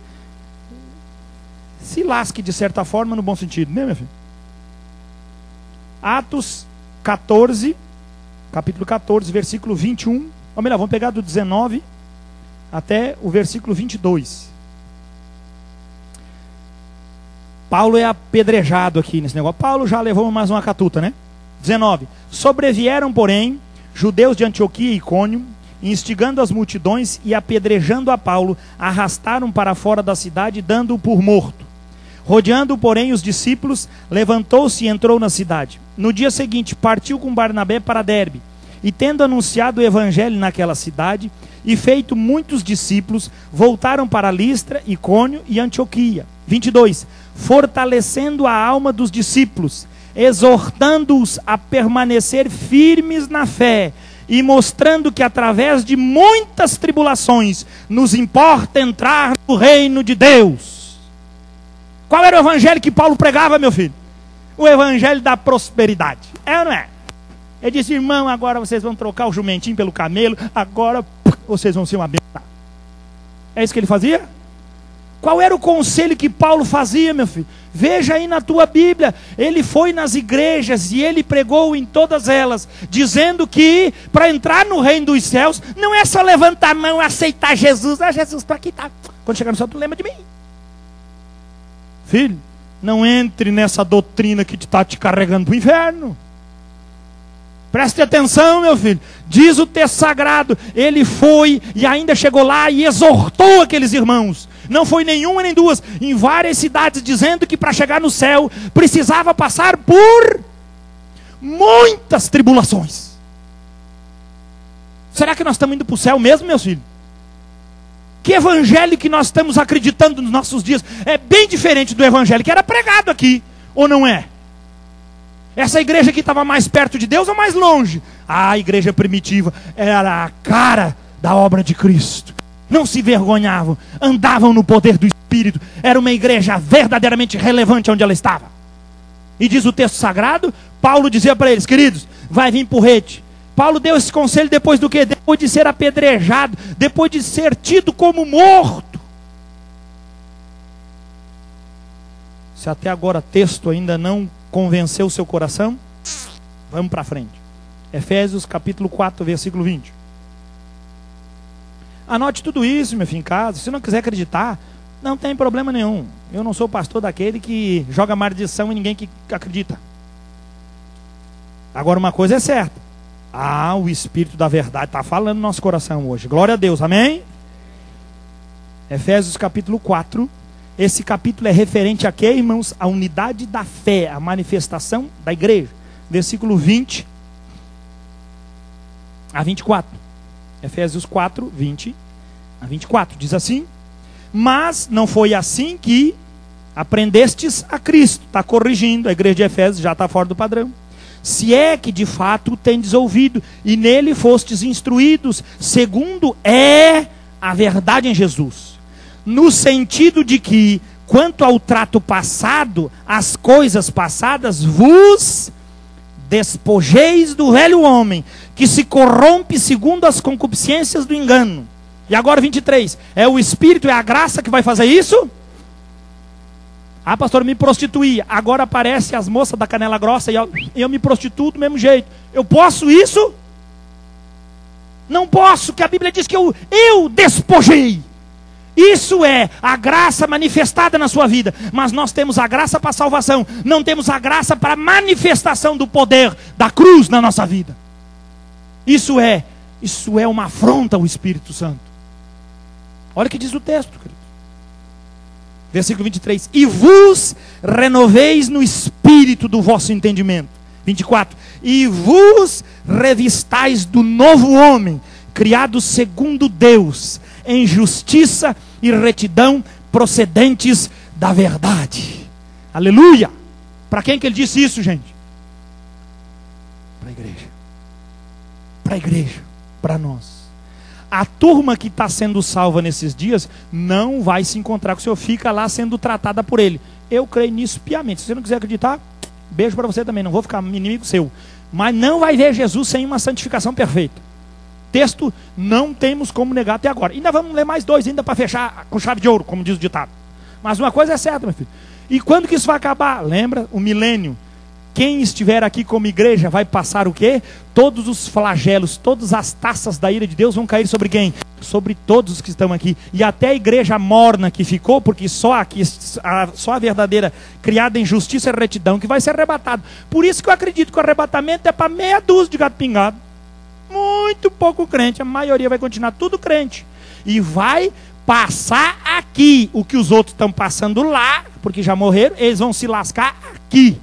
se lasque de certa forma, no bom sentido, né, meu filho? Atos 14, capítulo 14, versículo 21. Ou melhor, vamos pegar do 19 até o versículo 22. Paulo é apedrejado aqui nesse negócio. Paulo já levou mais uma catuta, né? 19. Sobrevieram, porém, judeus de Antioquia e Icônio, instigando as multidões e apedrejando a Paulo, arrastaram para fora da cidade, dando-o por morto. Rodeando, porém, os discípulos, levantou-se e entrou na cidade. No dia seguinte, partiu com Barnabé para Derbe, e tendo anunciado o evangelho naquela cidade, e feito muitos discípulos, voltaram para Listra, Icônio e Antioquia. 22. Fortalecendo a alma dos discípulos, exortando-os a permanecer firmes na fé, e mostrando que através de muitas tribulações nos importa entrar no reino de Deus. Qual era o evangelho que Paulo pregava, meu filho? O evangelho da prosperidade. É ou não é? Ele disse: irmão, agora vocês vão trocar o jumentinho pelo camelo, agora vocês vão ser uma bênção. É isso que ele fazia? Qual era o conselho que Paulo fazia, meu filho? Veja aí na tua Bíblia. Ele foi nas igrejas e ele pregou em todas elas, dizendo que para entrar no reino dos céus, não é só levantar a mão e aceitar Jesus. Ah, Jesus, estou aqui, tá. Quando chegar no céu, tu lembra de mim. Filho, não entre nessa doutrina que está te carregando para o inferno. Preste atenção, meu filho. Diz o texto sagrado, ele foi e ainda chegou lá e exortou aqueles irmãos. Não foi nenhuma nem duas, em várias cidades, dizendo que para chegar no céu precisava passar por muitas tribulações. Será que nós estamos indo para o céu mesmo, meus filhos? Que evangelho que nós estamos acreditando nos nossos dias é bem diferente do evangelho que era pregado aqui, ou não é? Essa igreja que estava mais perto de Deus ou mais longe? A igreja primitiva era a cara da obra de Cristo. Não se vergonhavam, andavam no poder do Espírito. Era uma igreja verdadeiramente relevante onde ela estava. E diz o texto sagrado, Paulo dizia para eles: queridos, vai vir porrete. Paulo deu esse conselho depois do quê? Depois de ser apedrejado, depois de ser tido como morto. Se até agora texto ainda não convenceu o seu coração, vamos para frente. Efésios capítulo 4, versículo 20. Anote tudo isso, meu filho, em casa. Se não quiser acreditar, não tem problema nenhum. Eu não sou pastor daquele que joga maldição em ninguém que acredita. Agora uma coisa é certa. O Espírito da verdade está falando no nosso coração hoje. Glória a Deus, amém? Efésios capítulo 4. Esse capítulo é referente a quê, irmãos? A unidade da fé, a manifestação da igreja. Versículo 20 a 24. Efésios 4, 20 a 24. Diz assim: mas não foi assim que aprendestes a Cristo. Está corrigindo, a igreja de Efésios já está fora do padrão. Se é que de fato tendes ouvido, e nele fostes instruídos, segundo é a verdade em Jesus. No sentido de que, quanto ao trato passado, as coisas passadas, vos despojeis do velho homem, que se corrompe segundo as concupiscências do engano. E agora 23, é o Espírito, é a graça que vai fazer isso? Pastor, eu me prostituí. Agora aparece as moças da canela grossa e eu me prostituo do mesmo jeito. Eu posso isso? Não posso, que a Bíblia diz que eu despojei. Isso é a graça manifestada na sua vida. Mas nós temos a graça para a salvação, não temos a graça para a manifestação do poder da cruz na nossa vida. Isso é uma afronta ao Espírito Santo. Olha o que diz o texto, querido. Versículo 23. E vos renoveis no espírito do vosso entendimento. 24. E vos revistais do novo homem, criado segundo Deus, em justiça e retidão, procedentes da verdade. Aleluia! Para quem que ele disse isso, gente? Para a igreja. Para a igreja. Para nós. A turma que está sendo salva nesses dias não vai se encontrar com o Senhor, fica lá sendo tratada por Ele. Eu creio nisso piamente. Se você não quiser acreditar, beijo para você também, não vou ficar inimigo seu. Mas não vai ver Jesus sem uma santificação perfeita. Texto não temos como negar até agora. Ainda vamos ler mais 2 ainda para fechar com chave de ouro, como diz o ditado. Mas uma coisa é certa, meu filho. E quando que isso vai acabar? Lembra? O milênio. Quem estiver aqui como igreja vai passar o quê? Todos os flagelos, todas as taças da ira de Deus vão cair sobre quem? Sobre todos os que estão aqui. E até a igreja morna que ficou, porque só a verdadeira, criada em justiça e retidão, que vai ser arrebatado. Por isso que eu acredito que o arrebatamento é para meia dúzia de gato pingado. Muito pouco crente, a maioria vai continuar tudo crente. E vai passar aqui o que os outros estão passando lá, porque já morreram, eles vão se lascar aqui.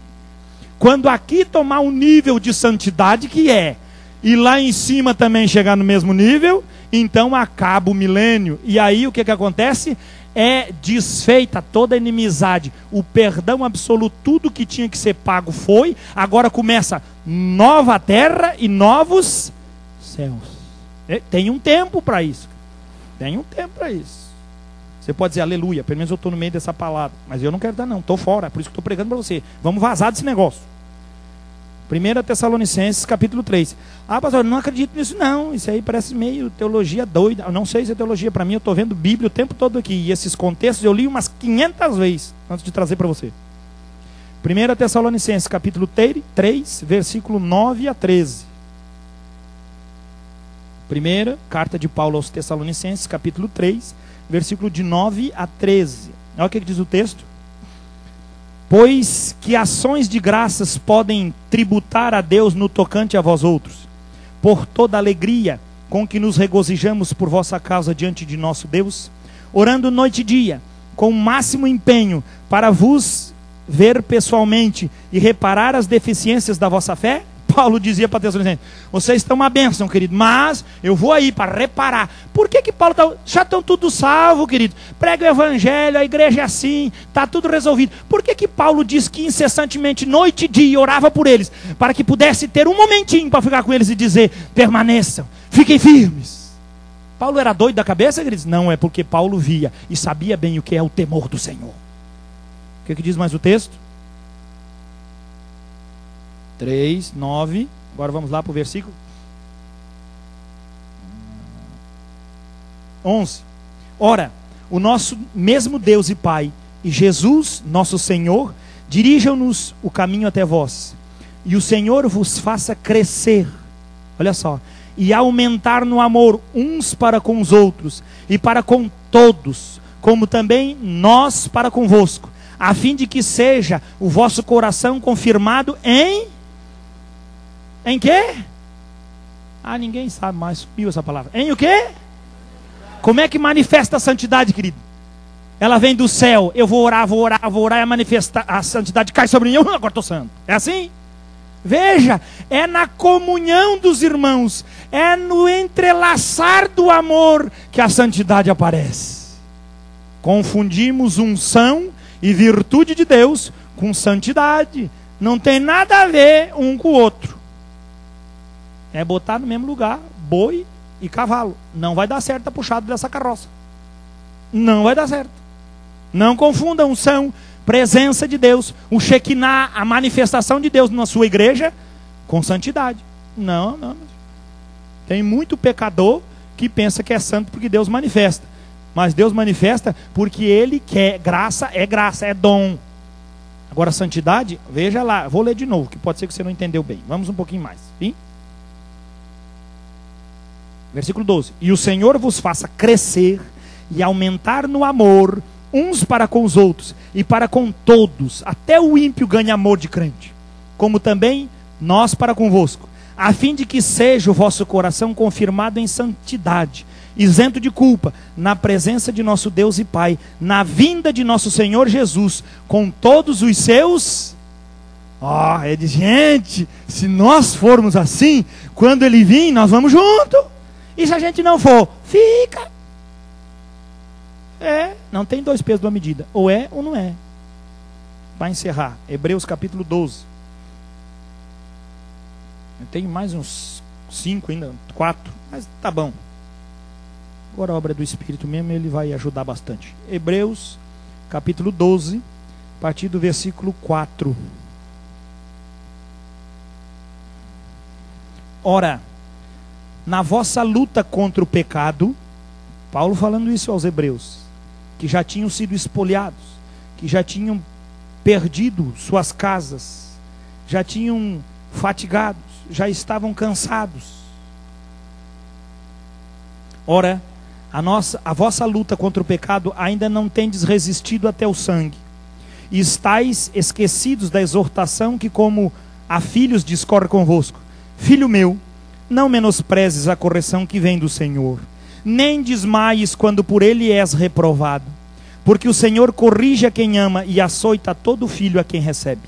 Quando aqui tomar um nível de santidade que é, e lá em cima também chegar no mesmo nível, então acaba o milênio. E aí o que acontece? É desfeita toda a inimizade, o perdão absoluto, tudo que tinha que ser pago foi, agora começa nova terra e novos céus. Tem um tempo para isso. Tem um tempo para isso. Você pode dizer aleluia, pelo menos eu estou no meio dessa palavra, mas eu não quero dar não, estou fora, por isso que estou pregando para você. Vamos vazar desse negócio. 1 Tessalonicenses capítulo 3. Pastor, eu não acredito nisso não, isso aí parece meio teologia doida. Eu não sei se é teologia, para mim eu estou vendo Bíblia o tempo todo aqui, e esses contextos eu li umas 500 vezes, antes de trazer para você. 1 Tessalonicenses capítulo 3, versículo 9 a 13. Primeira carta de Paulo aos Tessalonicenses, capítulo 3, versículo de 9 a 13. Olha o que diz o texto. Pois que ações de graças podem tributar a Deus no tocante a vós outros, por toda a alegria com que nos regozijamos por vossa causa diante de nosso Deus, orando noite e dia, com o máximo empenho, para vos ver pessoalmente e reparar as deficiências da vossa fé. Paulo dizia para Tessalonicenses: vocês estão uma bênção, querido, mas eu vou aí para reparar. Por que Paulo está... Já estão tudo salvo, querido. Prega o evangelho, a igreja é assim, está tudo resolvido. Por que Paulo diz que incessantemente, noite e dia, orava por eles, para que pudesse ter um momentinho para ficar com eles e dizer: permaneçam, fiquem firmes? Paulo era doido da cabeça, queridos? Não, é porque Paulo via e sabia bem o que é o temor do Senhor. O que diz mais o texto? 3, 9. Agora vamos lá para o versículo 11. Ora, o nosso mesmo Deus e Pai e Jesus, nosso Senhor, dirijam-nos o caminho até vós, e o Senhor vos faça crescer, olha só, e aumentar no amor uns para com os outros e para com todos, como também nós para convosco, a fim de que seja o vosso coração confirmado em quê? Ninguém sabe mais, sumiu essa palavra. Em o quê? Como é que manifesta a santidade, querido? Ela vem do céu, eu vou orar, e a santidade cai sobre mim, eu agora estou santo. É assim? Veja, é na comunhão dos irmãos, é no entrelaçar do amor que a santidade aparece. Confundimos unção e virtude de Deus com santidade. Não tem nada a ver um com o outro. É botar no mesmo lugar boi e cavalo. Não vai dar certo a puxada dessa carroça. Não vai dar certo. Não confunda unção, presença de Deus, o Shekinah, a manifestação de Deus na sua igreja, com santidade. Não. Tem muito pecador que pensa que é santo porque Deus manifesta. Mas Deus manifesta porque Ele quer. Graça, é dom. Agora santidade, veja lá, vou ler de novo, que pode ser que você não entendeu bem. Vamos um pouquinho mais. Sim? Versículo 12. E o Senhor vos faça crescer e aumentar no amor uns para com os outros e para com todos, até o ímpio ganhe amor de crente, como também nós para convosco, a fim de que seja o vosso coração confirmado em santidade, isento de culpa, na presença de nosso Deus e Pai, na vinda de nosso Senhor Jesus, com todos os seus... Ele diz: gente, se nós formos assim, quando Ele vir, nós vamos junto. E se a gente não for, fica. Não tem dois pesos de uma medida. Ou é ou não é. Para encerrar, Hebreus capítulo 12. Eu tenho mais uns 5 ainda, 4, mas tá bom. Agora a obra do Espírito mesmo, ele vai ajudar bastante. Hebreus capítulo 12, a partir do versículo 4. Ora, na vossa luta contra o pecado, Paulo falando isso aos hebreus, que já tinham sido espoliados, que já tinham perdido suas casas, já tinham fatigados, já estavam cansados. Ora, a vossa luta contra o pecado ainda não tendes resistido até o sangue, e estáis esquecidos da exortação que como a filhos discorre convosco. Filho meu, não menosprezes a correção que vem do Senhor, nem desmaies quando por ele és reprovado, porque o Senhor corrige a quem ama e açoita todo filho a quem recebe.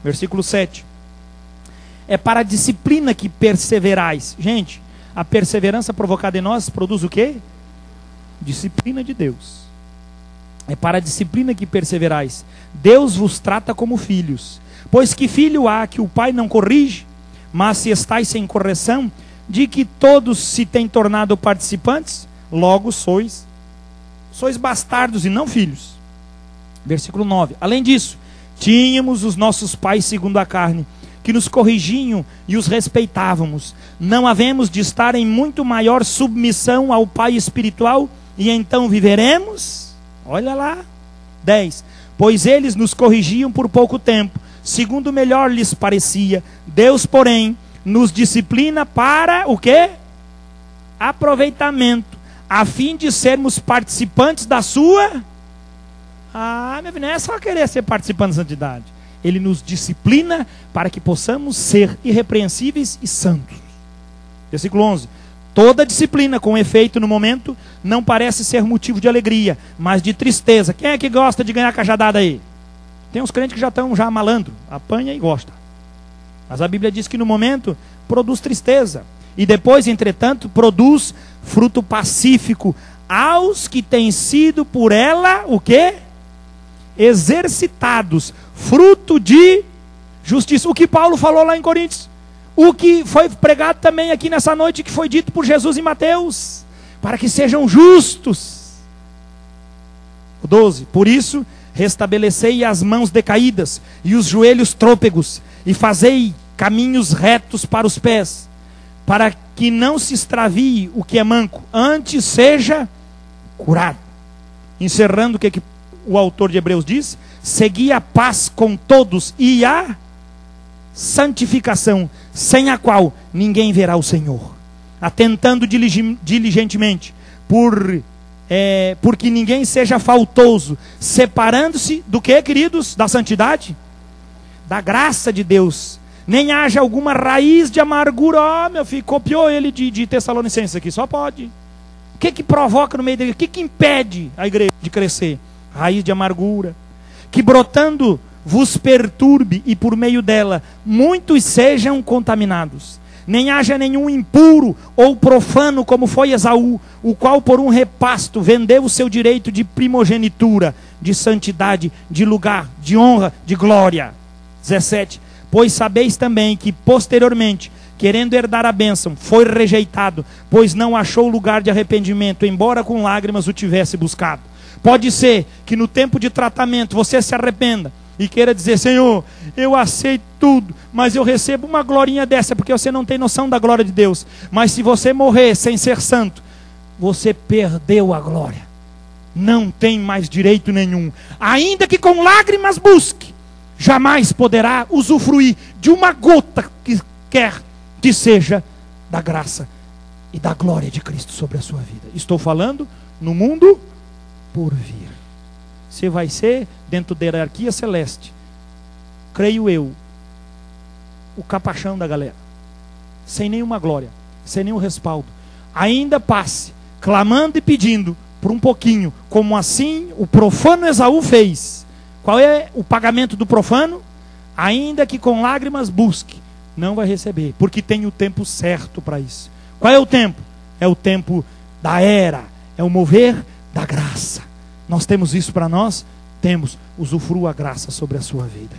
Versículo 7. É para a disciplina que perseverais. Gente, a perseverança provocada em nós produz o quê? Disciplina de Deus. É para a disciplina que perseverais. Deus vos trata como filhos. Pois que filho há que o pai não corrige? Mas se estáis sem correção, de que todos se têm tornado participantes, logo sois bastardos e não filhos. Versículo 9. Além disso, tínhamos os nossos pais segundo a carne, que nos corrigiam e os respeitávamos. Não havemos de estar em muito maior submissão ao Pai espiritual, e então viveremos? Olha lá. 10. Pois eles nos corrigiam por pouco tempo, segundo melhor lhes parecia. Deus, porém, nos disciplina para o quê? Aproveitamento, a fim de sermos participantes da sua... Meu filho, não é só querer ser participante da santidade. Ele nos disciplina para que possamos ser irrepreensíveis e santos. Versículo 11. Toda disciplina com efeito no momento não parece ser motivo de alegria, mas de tristeza. Quem é que gosta de ganhar cajadada aí? Tem uns crentes que já estão malandro, apanha e gosta. Mas a Bíblia diz que no momento produz tristeza. E depois, entretanto, produz fruto pacífico aos que têm sido por ela, o quê? Exercitados, fruto de justiça. O que Paulo falou lá em Coríntios. O que foi pregado também aqui nessa noite, que foi dito por Jesus em Mateus. Para que sejam justos. O 12. Por isso, restabelecei as mãos decaídas e os joelhos trôpegos, e fazei caminhos retos para os pés, para que não se extravie o que é manco, antes seja curado. Encerrando, o que o autor de Hebreus diz? Segui a paz com todos e a santificação, sem a qual ninguém verá o Senhor. Atentando diligentemente porque ninguém seja faltoso, separando-se do que, queridos? Da santidade, da graça de Deus, nem haja alguma raiz de amargura. Meu filho, copiou ele de Tessalonicenses aqui, só pode. O que provoca no meio dele? O que impede a igreja de crescer? Raiz de amargura, que brotando vos perturbe, e por meio dela muitos sejam contaminados. Nem haja nenhum impuro ou profano, como foi Esaú, o qual por um repasto vendeu o seu direito de primogenitura, de santidade, de lugar, de honra, de glória. 17. Pois sabeis também que posteriormente, querendo herdar a bênção, foi rejeitado, pois não achou lugar de arrependimento, embora com lágrimas o tivesse buscado. Pode ser que no tempo de tratamento você se arrependa e queira dizer: Senhor, eu aceito tudo, mas eu recebo uma glorinha dessa, porque você não tem noção da glória de Deus. Mas se você morrer sem ser santo, você perdeu a glória, não tem mais direito nenhum. Ainda que com lágrimas busque, jamais poderá usufruir de uma gota que quer que seja da graça e da glória de Cristo sobre a sua vida. Estou falando no mundo por vir. Você vai ser, dentro da hierarquia celeste, creio eu, o capachão da galera, sem nenhuma glória, sem nenhum respaldo. Ainda passe, clamando e pedindo por um pouquinho, como assim o profano Esaú fez. Qual é o pagamento do profano? Ainda que com lágrimas busque, não vai receber, porque tem o tempo certo para isso. Qual é o tempo? É o tempo da era, é o mover da graça. Nós temos isso para nós? Temos. Usufrua a graça sobre a sua vida.